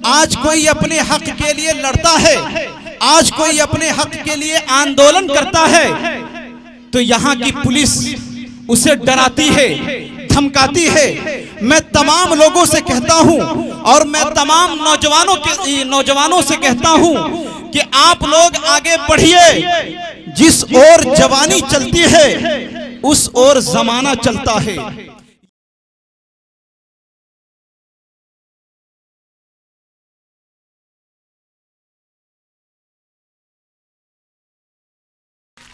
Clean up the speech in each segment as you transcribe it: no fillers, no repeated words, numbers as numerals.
आज कोई अपने हक के लिए लड़ता है, आज कोई अपने हक के लिए आंदोलन करता है, तो यहाँ की पुलिस उसे डराती है, धमकाती है। मैं तमाम लोगों से कहता हूँ और मैं तमाम नौजवानों से कहता हूँ कि आप लोग आगे बढ़िए। जिस ओर जवानी चलती है उस ओर जमाना चलता है।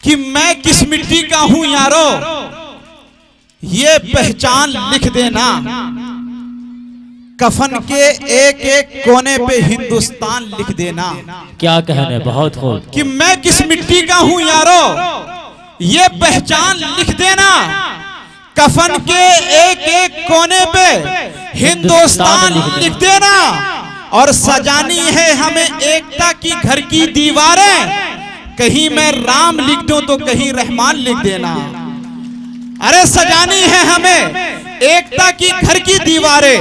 कि मैं किस मिट्टी का हूं यारो, ये पहचान लिख देना। कफन के एक एक कोने पे हिंदुस्तान लिख देना। क्या कहने, बहुत खूब। कि मैं किस मिट्टी का हूं यारो, ये पहचान लिख देना। कफन के एक एक कोने पे हिंदुस्तान लिख देना। और सजानी है हमें एकता की घर की दीवारें। कहीं मैं राम लिख दूं तो कहीं रहमान लिख देना। अरे सजानी है हमें एकता की घर की दीवारें।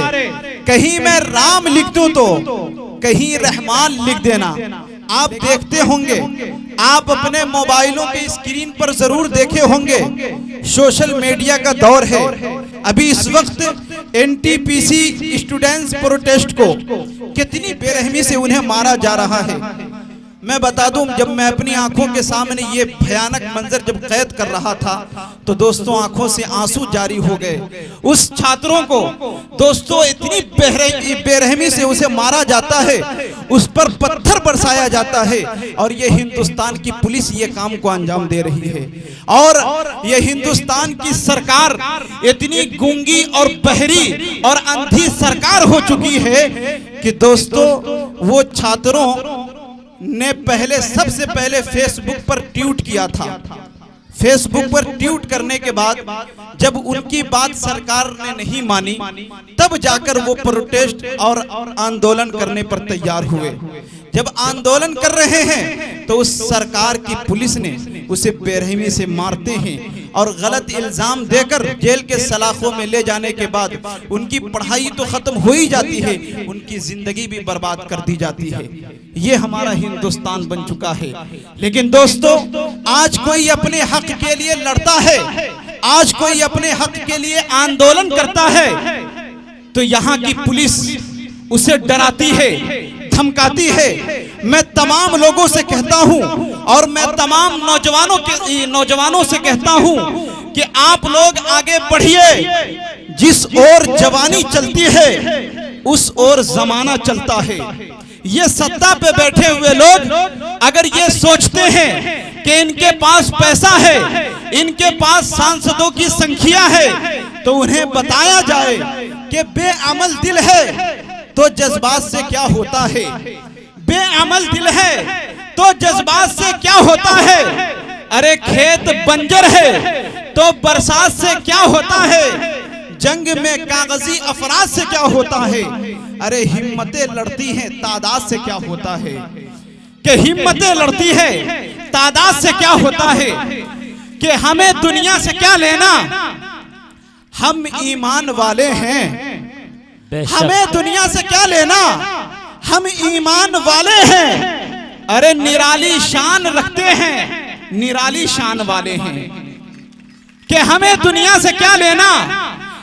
कहीं मैं राम लिख दूं तो कहीं रहमान लिख देना। आप देखते होंगे, आप अपने मोबाइलों के स्क्रीन पर जरूर देखे होंगे, सोशल मीडिया का दौर है। अभी इस वक्त एनटीपीसी स्टूडेंट्स प्रोटेस्ट को कितनी बेरहमी से उन्हें मारा जा रहा है। मैं बता दूं, जब मैं अपनी आंखों के सामने ये भयानक मंजर जब कैद कर रहा था तो दोस्तों आंखों से आंसू जारी हो गए। उस छात्रों को दोस्तों इतनी बेरहमी से उसे मारा जाता है, उस पर पत्थर बरसाया जाता है, और ये हिंदुस्तान की पुलिस ये काम को अंजाम दे रही है। और ये हिंदुस्तान की सरकार इतनी गूंगी और बहरी और अंधी सरकार हो चुकी है कि दोस्तों वो छात्रों ने सबसे पहले फेसबुक पर ट्वीट किया था। फेसबुक पर ट्वीट करने के बाद जब उनकी बात सरकार ने नहीं मानी, तब जाकर वो प्रोटेस्ट और आंदोलन करने पर तैयार हुए। जब आंदोलन कर रहे हैं तो उस सरकार की पुलिस ने उसे बेरहमी से मारते हैं और गलत इल्जाम देकर जेल के सलाखों में ले जाने के बाद उनकी पढ़ाई तो खत्म हो ही जाती है, उनकी जिंदगी भी बर्बाद कर दी जाती है। ये हमारा हिंदुस्तान बन चुका है। लेकिन दोस्तों आज कोई अपने हक के लिए लड़ता है, आज कोई अपने हक के लिए आंदोलन करता है, तो यहाँ की पुलिस उसे डराती है, धमकाती है। मैं तमाम लोगों से कहता हूं और मैं तमाम नौजवानों से कहता हूं कि आप लोग आगे बढ़िए। जिस ओर जवानी चलती है उस ओर जमाना चलता है। ये सत्ता पे बैठे हुए लोग अगर ये सोचते हैं कि इनके पास पैसा है, इनके पास सांसदों की संख्या है, तो उन्हें बताया जाए कि बेअमल दिल है तो जज्बात से क्या होता है। बेअमल दिल है तो जज्बात से क्या होता है। अरे खेत बंजर है तो बरसात से क्या होता है। जंग में कागजी अफराद से क्या होता है। अरे हिम्मतें लड़ती हैं तादाद से क्या होता है। कि हिम्मतें लड़ती है तादाद से क्या होता है। कि हमें दुनिया से क्या लेना, हम ईमान वाले हैं। हमें दुनिया से क्या लेना, हम ईमान वाले हैं। अरे निराली शान रखते हैं, निराली शान वाले हैं। कि हमें दुनिया से क्या लेना,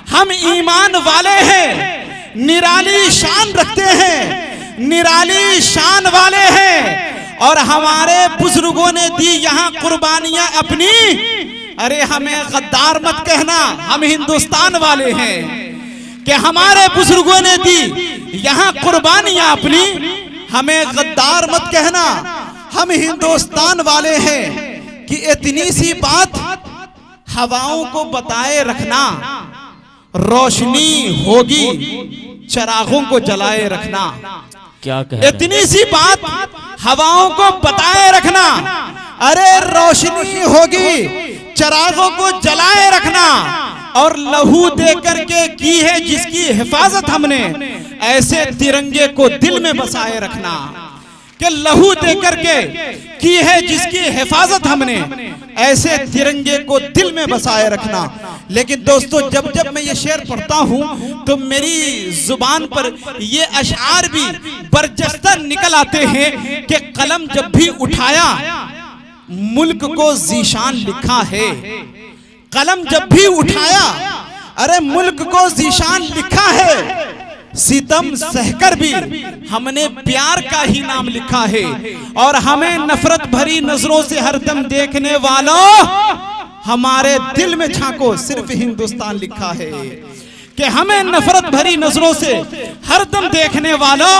हम ईमान वाले हैं, निराली शान रखते हैं, निराली शान वाले हैं। और हमारे बुजुर्गों ने दी यहाँ कुर्बानियां अपनी। अरे हमें गद्दार मत कहना, हम हिंदुस्तान वाले हैं। कि हमारे बुजुर्गों ने दी यहाँ कुर्बानियां अपनी, हमें गद्दार मत कहना, हम हिंदुस्तान वाले हैं। कि इतनी सी बात हवाओं को बताए रखना, रोशनी होगी चिरागों को जलाए रखना। क्या कह इतनी सी बात हवाओं को बताए रखना। अरे रोशनी होगी चिरागों को जलाए रखना। और लहू दे करके की है जिसकी हिफाजत हमने, ऐसे तिरंगे को दिल में बसाए रखना। कि लहू दे करके की है जिसकी हिफाजत हमने, ऐसे तिरंगे को दिल में बसाए रखना। लेकिन दोस्तों जब जब मैं ये शेर पढ़ता हूँ तो मेरी जुबान पर ये अशआर भी बरजस्ता निकल आते हैं कि कलम जब भी उठाया मुल्क को जीशान लिखा है। कलम जब भी उठाया अरे मुल्क को जीशान लिखा है। सितम सहकर भी हमने प्यार का ही नाम लिखा है। और हमें नफरत भरी नजरों से हरदम देखने वालों हमारे दिल में झांको, सिर्फ हिंदुस्तान लिखा है। कि हमें नफरत भरी नजरों से हरदम देखने वालों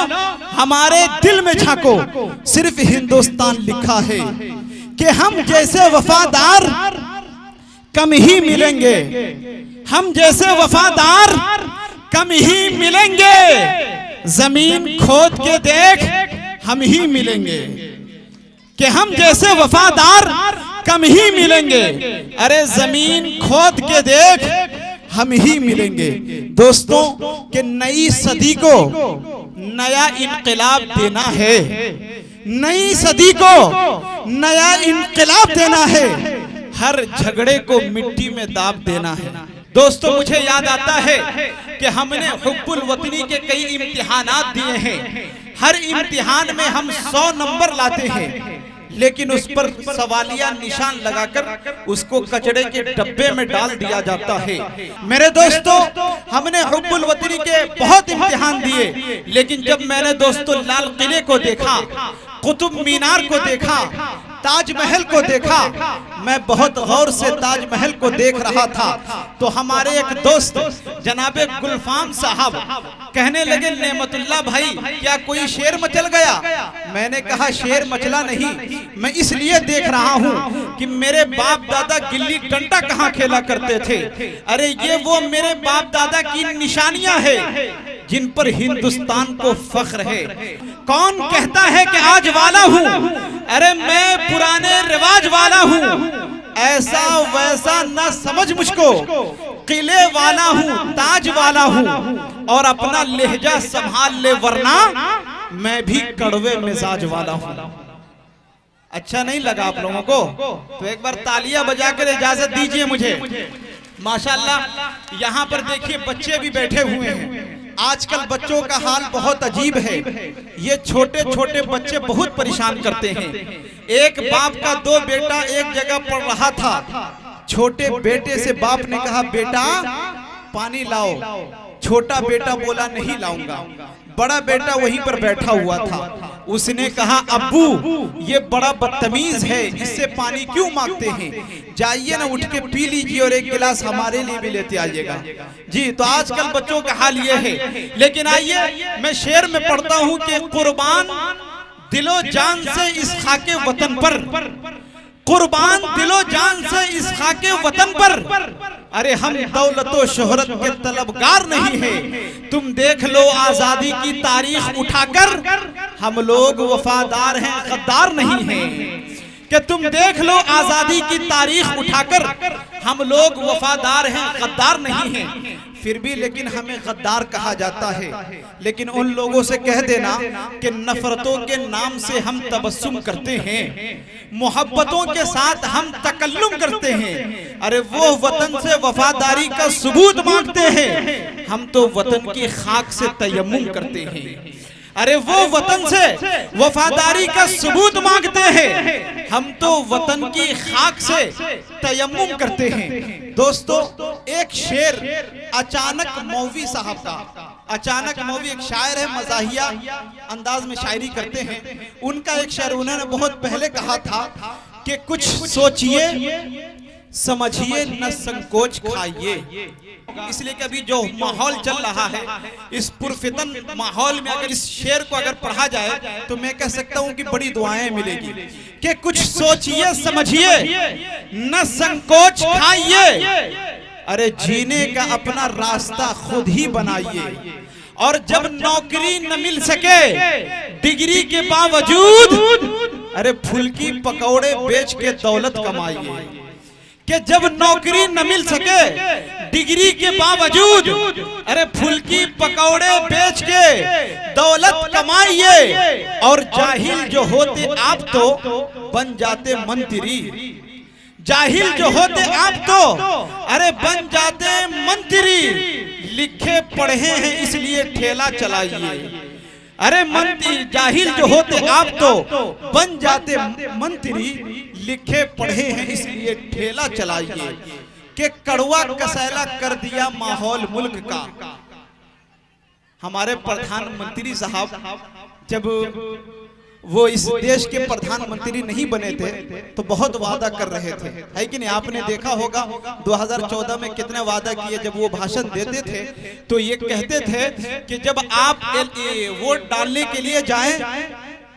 हमारे दिल में झांको, सिर्फ हिंदुस्तान लिखा है। कि हम जैसे वफादार कम ही मिलेंगे, हम जैसे वफादार कम ही मिलेंगे। जमीन खोद के देख हम ही मिलेंगे। कि हम जैसे वफादार कम ही मिलेंगे, अरे जमीन खोद के देख हम ही मिलेंगे। दोस्तों कि नई सदी को नया इनकलाब देना है, नई सदी को नया इनकलाब देना है, हर झगड़े को मिट्टी में दाब देना है। दोस्तों मुझे याद आता है कि हमने हुब्बुल वतनी के कई इम्तिहानात दिए हैं। हर इम्तिहान में हम 100 नंबर लाते हैं, लेकिन उस पर सवालिया निशान लगाकर उसको कचड़े के डब्बे में डाल दिया जाता है। मेरे दोस्तों हमने हुब्बुल वतनी के बहुत इम्तिहान दिए, लेकिन जब मैंने दोस्तों लाल किले को देखा, कुतुब मीनार को देखा, ताजमहल को देखा, मैं बहुत गौर से ताजमहल को देख रहा था तो हमारे एक दोस्त जनाबे गुलफाम साहब कहने लगे, नेमतुल्लाह भाई क्या कोई शेर मचल गया? मैंने कहा शेर मचला नहीं, मैं इसलिए देख रहा हूँ कि मेरे बाप दादा गिल्ली डंडा कहाँ खेला करते थे। अरे ये वो मेरे बाप दादा की निशानियां है जिन पर हिंदुस्तान को फख्र है। कौन कहता है कि आज वाला हूँ? अरे मैं पुराने रिवाज वाला हूँ, ऐसा वैसा न समझ मुझको, किले वाला हूँ, ताज वाला हूँ, और अपना लहजा संभाल ले वरना मैं भी कड़वे मिजाज वाला हूँ। अच्छा नहीं लगा आप लोगों को? तो एक बार तालियां बजाकर इजाजत दीजिए मुझे। माशाअल्लाह यहाँ पर देखिए बच्चे भी बैठे हुए हैं। आजकल बच्चों का हाल बहुत अजीब है। ये छोटे छोटे बच्चे बहुत परेशान करते हैं। एक बाप का 2 बेटा एक जगह पढ़ रहा था। छोटे बेटे से बाप ने कहा बेटा पानी लाओ। छोटा बेटा बोला नहीं लाऊंगा। बड़ा बेटा वहीं पर बैठा हुआ था। उसने कहा अब्बू ये बड़ा बदतमीज है, इससे पानी क्यों मांगते हैं? जाइए ना उठ के पी लीजिए और एक गिलास हमारे लिए भी लेते आइएगा। जी तो आजकल बच्चों का हाल ये है। लेकिन आइए मैं शेर में पढ़ता हूँ कि कुर्बान दिलो जान से इस खाके वतन पर, कुर्बान दिलो जान से इस खाके वतन पर, अरे हम दौलतो शोहरत के तलबगार नहीं है। तुम देख लो आजादी की तारीख उठाकर, हम लोग वफादार हैं गद्दार नहीं हैं। कि तुम देख लो आजादी की तारीख उठाकर, हम लोग वफादार हैं गद्दार नहीं हैं। फिर भी लेकिन हमें गद्दार कहा जाता है। लेकिन उन लोगों से कह देना कि नफरतों के नाम से हम तबस्सुम करते हैं, मोहब्बतों के साथ हम तकल्लुम करते हैं। अरे वो वतन से वफादारी का सबूत मांगते हैं, हम तो वतन की खाक से तयम्मुम करते हैं। अरे वो वतन से वफादारी का सबूत मांगते हैं, हम तो वतन की खाक से तयम्मुम करते हैं। दोस्तों एक शेर अचानक मौलवी साहब का, अचानक मौलवी एक शायर है, मज़ाहिया अंदाज में शायरी करते हैं। उनका एक शेर उन्होंने बहुत पहले कहा था कि कुछ सोचिए समझिए न संकोच खाइए। इसलिए कभी जो माहौल चल रहा है इस पुरफितन माहौल में अगर इस शेर को अगर पढ़ा जाए तो मैं कह सकता हूं कि बड़ी दुआएं मिलेगी। कि कुछ सोचिए समझिए न संकोच खाइए, अरे जीने का अपना रास्ता खुद ही बनाइए। और जब नौकरी न मिल सके डिग्री के बावजूद, अरे फुल्की पकौड़े बेच के दौलत कमाइए। कि जब नौकरी न मिल सके डिग्री के बावजूद, अरे फुल्की पकौड़े बेच के दौलत कमाइए। और जाहिल जो होते आप तो बन जाते मंत्री। जाहिल जो होते आप तो अरे बन जाते मंत्री। लिखे पढ़े हैं इसलिए ठेला चलाइए। अरे मंत्री जाहिल जो होते आप तो बन जाते मंत्री। लिखे पढ़े हैं इसलिए ठेला चलाइए। के कड़वा कसैला कर दिया माहौल मुल्क का। हमारे प्रधानमंत्री साहब जब वो इस देश के प्रधानमंत्री नहीं बने थे तो बहुत वादा कर रहे थे, है कि नहीं? आपने देखा होगा 2014 में कितने वादा किए। जब वो भाषण देते थे तो ये कहते थे कि जब आप वोट डालने के लिए जाएं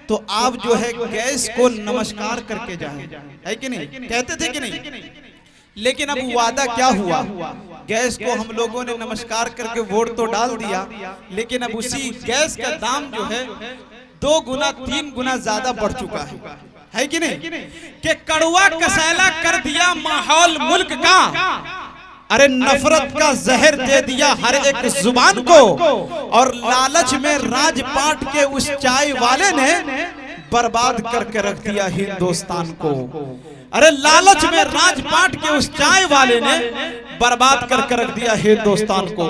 तो आप जो है गैस को नमस्कार करके जाएं, है कि नहीं? कहते थे कि नहीं? लेकिन अब वादा क्या हुआ? गैस को हम लोगों ने नमस्कार करके वोट तो डाल दिया, लेकिन अब उसी गैस का दाम जो है 2 गुना 3 गुना ज्यादा बढ़ चुका है कि नहीं? कि कड़वा कसैला कर दिया माहौल मुल्क का। अरे नफरत का जहर दे दिया हर एक जुबान को। और लालच में राजपाट के उस चाय वाले ने बर्बाद करके रख दिया हिंदुस्तान को। अरे लालच में राजपाट के उस चाय वाले ने बर्बाद करके रख दिया हिंदुस्तान को।